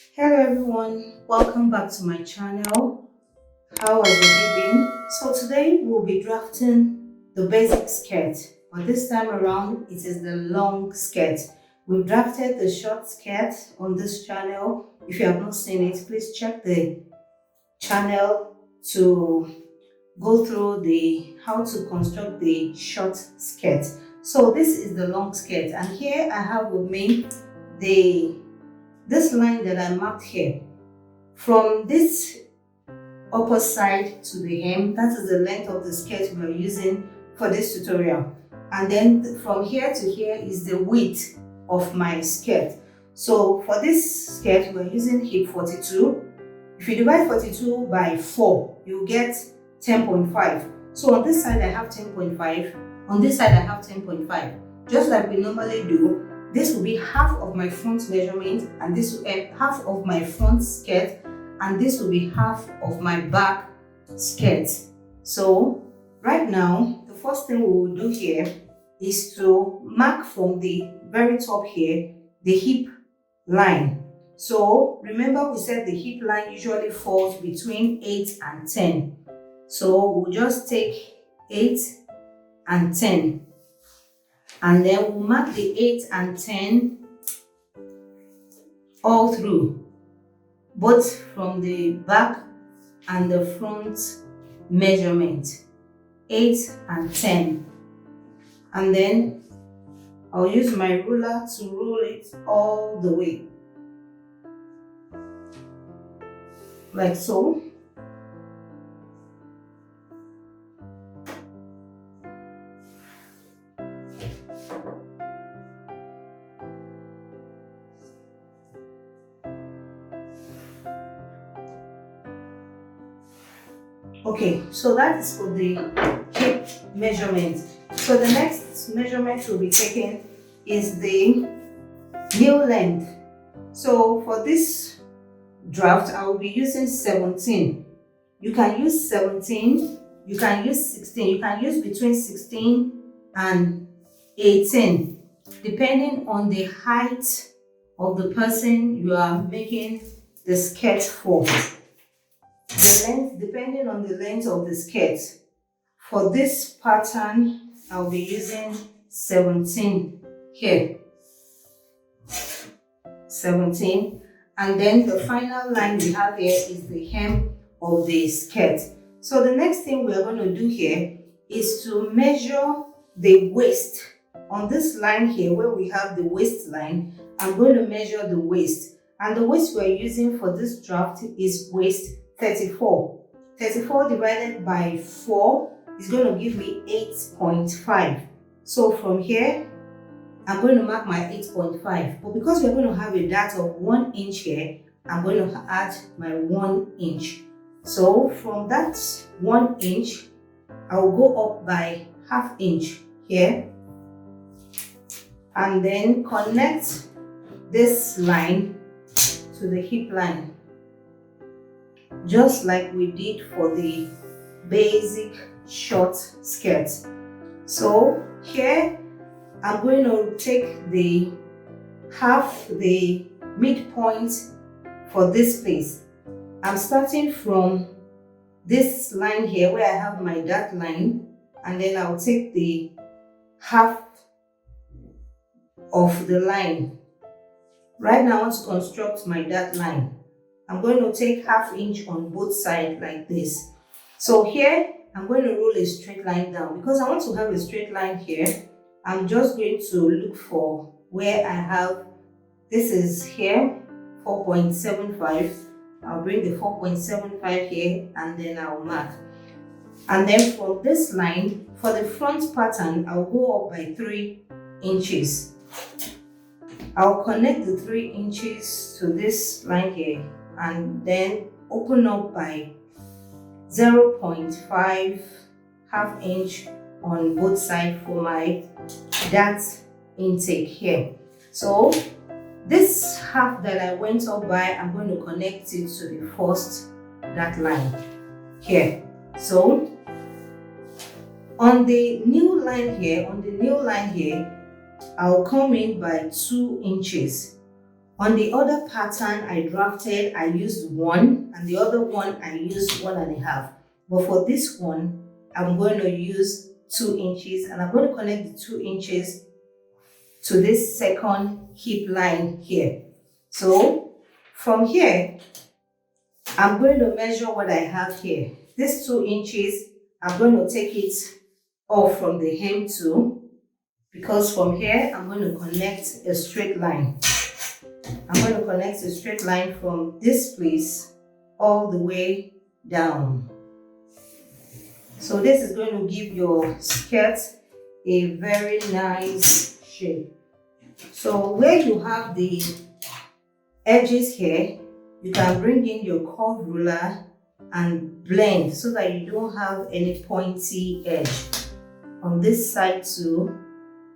Hello everyone, welcome back to my channel. How has your day been? So today we'll be drafting the basic skirt, but this time around it is the long skirt. We've drafted the short skirt on this channel. If you have not seen it, please check the channel to go through the how to construct the short skirt. So this is the long skirt, and here I have with me the this line that I marked here. From this upper side to the hem, that is the length of the skirt we are using for this tutorial. And then from here to here is the width of my skirt. So for this skirt, we're using hip 42. If you divide 42 by 4, you get 10.5. So on this side I have 10.5, on this side I have 10.5. Just like we normally do, this will be half of my front measurement, and this will be half of my front skirt, and this will be half of my back skirt. So right now, the first thing we will do here is to mark from the very top here, the hip line. So remember we said the hip line usually falls between 8 and 10. So we'll just take 8 and 10. And then we'll mark the 8 and 10 all through, both from the back and the front measurement, 8 and 10. And then I'll use my ruler to rule it all the way, like so. Okay, so that is for the hip measurement. So the next measurement we'll be taking is the knee length. So for this draft, I will be using 17. You can use 17, you can use 16, you can use between 16 and 18, depending on the height of the person you are making the skirt for. The length, depending on the length of the skirt. For this pattern, I'll be using 17 here. 17. And then the final line we have here is the hem of the skirt. So the next thing we are going to do here is to measure the waist. On this line here where we have the waistline, I'm going to measure the waist. And the waist we're using for this draft is waist 34. 34 divided by 4 is going to give me 8.5. So from here, I'm going to mark my 8.5. But because we're going to have a dart of 1 inch here, I'm going to add my 1 inch. So from that 1 inch, I'll go up by ½ inch here. And then connect this line to the hip line, just like we did for the basic short skirt. So here I'm going to take the midpoint for this place. I'm starting from this line here where I have my dart line, and then I'll take the half of the line. Right now I want to construct my dart line. I'm going to take ½ inch on both sides like this. So here, I'm going to roll a straight line down. Because I want to have a straight line here, I'm just going to look for where I have, this is here, 4.75. I'll bring the 4.75 here and then I'll mark. And then from this line, for the front pattern, I'll go up by 3 inches. I'll connect the 3 inches to this line here and then open up by 0.5 ½ inch on both sides for my dart intake here. So this half that I went up by, I'm going to connect it to the first dart line here. So on the new line here, I'll come in by 2 inches. On the other pattern I drafted, I used 1, and the other one I used 1.5. But for this one, I'm going to use 2 inches, and I'm going to connect the 2 inches to this second hip line here. So from here, I'm going to measure what I have here. This 2 inches, I'm going to take it off from the hem too, because from here, I'm going to connect a straight line. I'm going to connect a straight line from this place all the way down. So this is going to give your skirt a very nice shape. So where you have the edges here, you can bring in your curve ruler and blend so that you don't have any pointy edge. On this side too,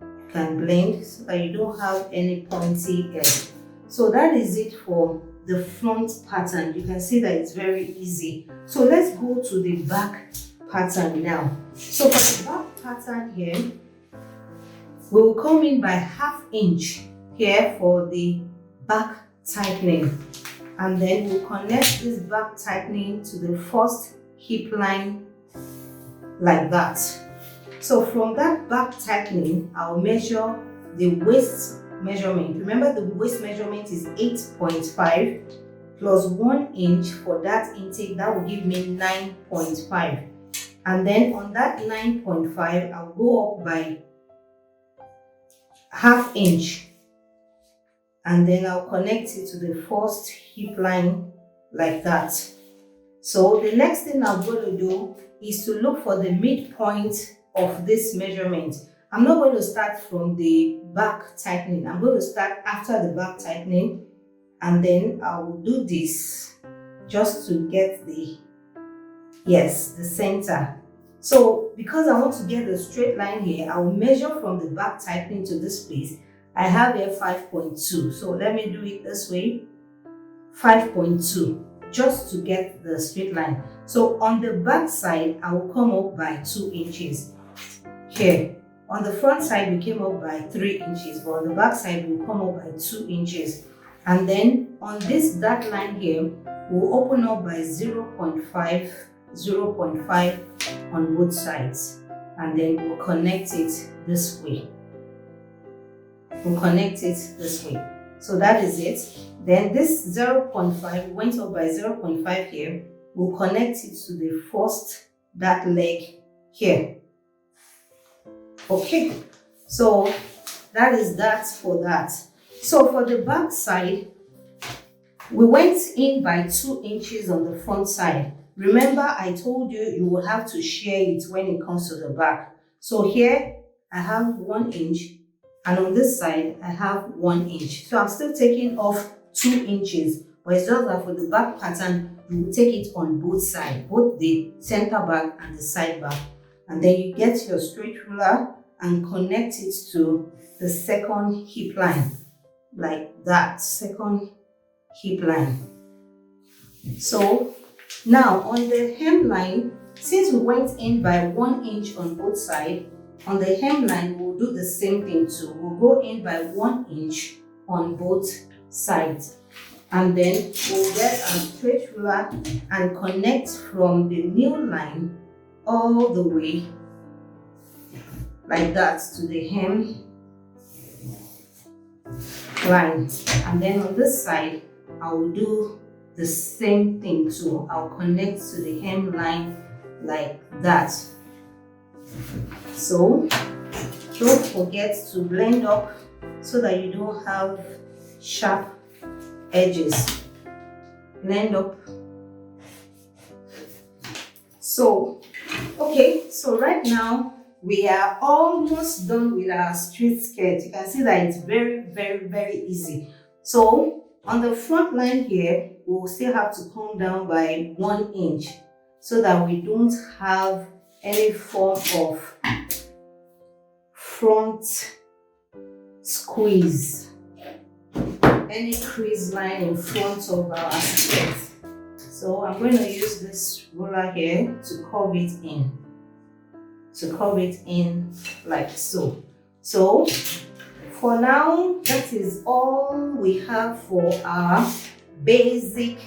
you can blend so that you don't have any pointy edge. So that is it for the front pattern. You can see that it's very easy. So let's go to the back pattern now. So for the back pattern here, we will come in by 1/2 inch here for the back tightening, and then we'll connect this back tightening to the first hip line like that. So from that back tightening, I'll measure the waist measurement. Remember, the waist measurement is 8.5 plus 1 inch for that intake. That will give me 9.5. And then on that 9.5, I'll go up by 1/2 inch, and then I'll connect it to the first hip line like that. So the next thing I'm going to do is to look for the midpoint of this measurement. I'm not going to start from the back tightening. I'm going to start after the back tightening, and then I will do this just to get the center. So because I want to get a straight line here, I will measure from the back tightening to this place. I have here 5.2. So let me do it this way. 5.2, just to get the straight line. So on the back side, I will come up by 2 inches. Here, on the front side, we came up by 3 inches, but on the back side, we'll come up by 2 inches. And then on this dark line here, we'll open up by 0.5 on both sides, and then we'll connect it this way. So that is it. Then this 0.5 went up by 0.5 here. We'll connect it to the first dark leg here. Okay, so that is that for that. So for the back side, we went in by 2 inches on the front side. Remember, I told you you will have to share it when it comes to the back. So here I have 1 inch, and on this side I have 1 inch. So I'm still taking off 2 inches, but it's just that for the back pattern, you will take it on both sides, both the center back and the side back. And then you get your straight ruler and connect it to the second hip line, like that, second hip line. So now on the hemline, since we went in by 1 inch on both sides, on the hemline we'll do the same thing too. We'll go in by 1 inch on both sides, and then we'll get a straight ruler and connect from the new line all the way like that to the hem line. And then on this side, I will do the same thing too. I'll connect to the hem line like that. So don't forget to blend up so that you don't have sharp edges. Blend up. So okay, so right now we are almost done with our straight skirt. You can see that it's very easy. So on the front line here, we'll still have to come down by 1 inch so that we don't have any form of front squeeze, any crease line in front of our skirt. So I'm going to use this ruler here to curve it in. Like so. So for now, that is all we have for our basic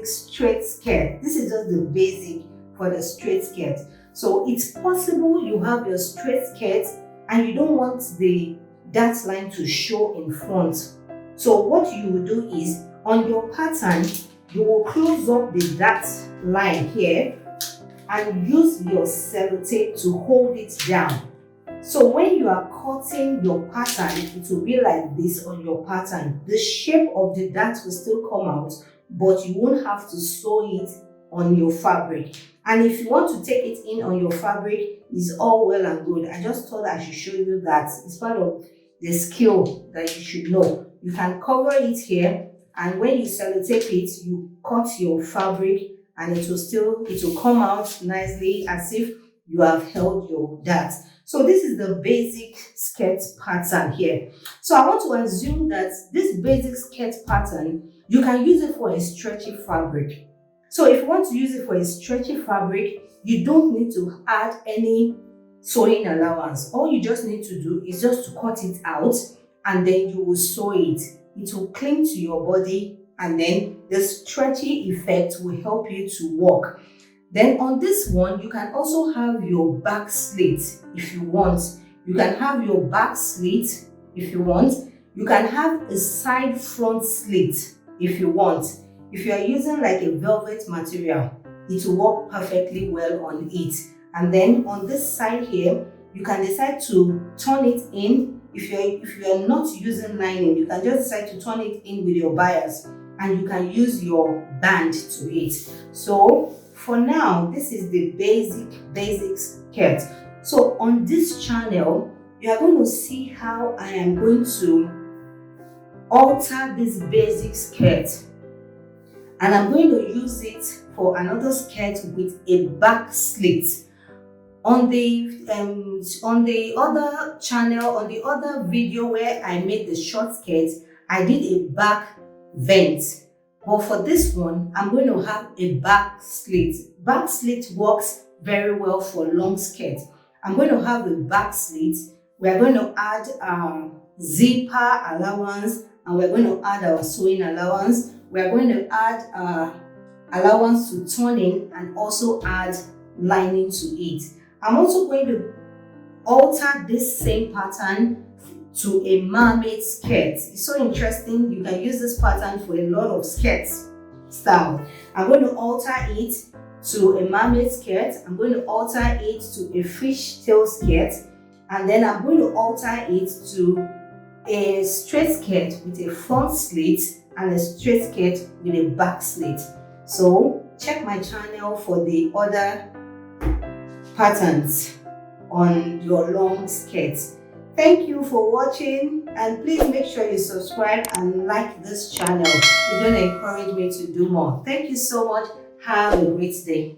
straight skirt. This is just the basic for the straight skirt. So it's possible you have your straight skirt and you don't want the dart line to show in front. So what you will do is, on your pattern, you will close up the dart line here and use your sellotape to hold it down. So when you are cutting your pattern, it will be like this on your pattern. The shape of the dart will still come out, but you won't have to sew it on your fabric. And if you want to take it in on your fabric, it's all well and good. I just thought I should show you that. It's part of the skill that you should know. You can cover it here, and when you sellotape it, you cut your fabric and it will come out nicely as if you have held your dart. So this is the basic skirt pattern here. So I want to assume that this basic skirt pattern, you can use it for a stretchy fabric. So if you want to use it for a stretchy fabric, you don't need to add any sewing allowance. All you just need to do is just to cut it out, and then you will sew it. It will cling to your body, and then the stretchy effect will help you to walk. Then on this one, you can also have your back slit if you want. You can have your back slit if you want. You can have a side front slit if you want. If you are using like a velvet material, it will work perfectly well on it. And then on this side here, you can decide to turn it in. If you are not using lining, you can just decide to turn it in with your bias, and you can use your band to it. So for now, this is the basic skirt. So on this channel, you are going to see how I am going to alter this basic skirt, and I'm going to use it for another skirt with a back slit. On the other channel, on the other video where I made the short skirt, I did a back vent. But for this one, I'm going to have a back slit. Back slit works very well for long skirt. I'm going to have a back slit. We're going to add zipper allowance, and we're going to add our sewing allowance. We're going to add allowance to turning, and also add lining to it. I'm also going to alter this same pattern to a mermaid skirt. It's so interesting. You can use this pattern for a lot of skirts style. I'm going to alter it to a mermaid skirt. I'm going to alter it to a fishtail skirt, and then I'm going to alter it to a straight skirt with a front slit and a straight skirt with a back slit. So check my channel for the other patterns on your long skirts. Thank you for watching, and please make sure you subscribe and like this channel. You're going to encourage me to do more. Thank you so much. Have a great day.